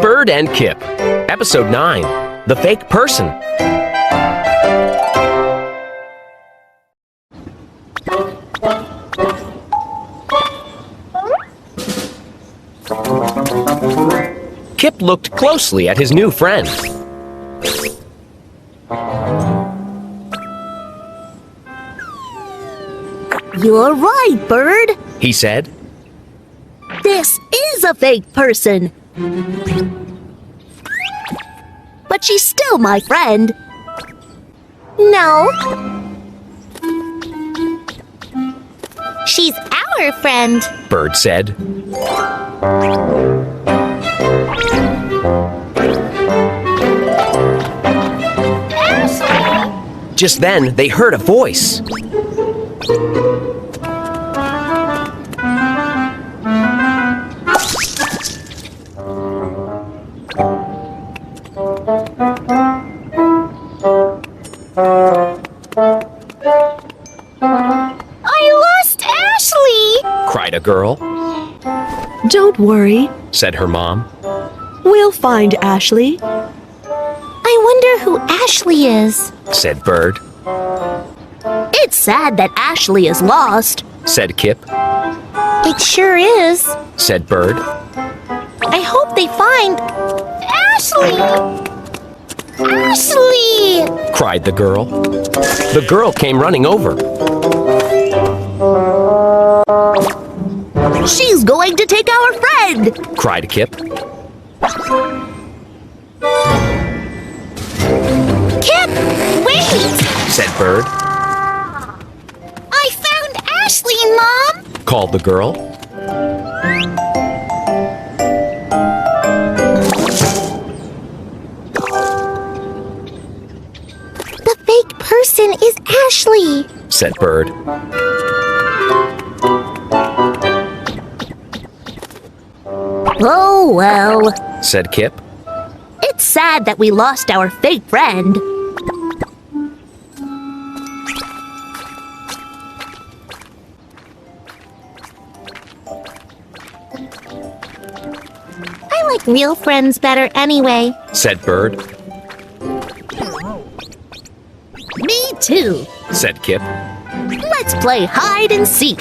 Bird and Kip, Episode 9, The Fake Person. Kip looked closely at his new friend. You're right, Bird, He said. this is a fake person. But she's still my friend. No. She's our friend. Bird said. Just then, they heard a voice. I lost Ashley! Cried a girl. Don't worry, Said her mom. we'll find Ashley. I wonder who Ashley is. Said Bird. It's sad that Ashley is lost. Said Kip. It sure is. Said Bird. I hope they find Ashley! Ashley! Cried the girl. The girl came running over. She's going to take our friend! Cried Kip. Kip, wait! Said Bird. I found Ashley, Mom! Called the girl. The fake person is Ashley! Said Bird. Oh, well. Said Kip. It's sad that we lost our fake friend. I like real friends better anyway. Said Bird. Me too. Said Kip. Let's play hide and seek.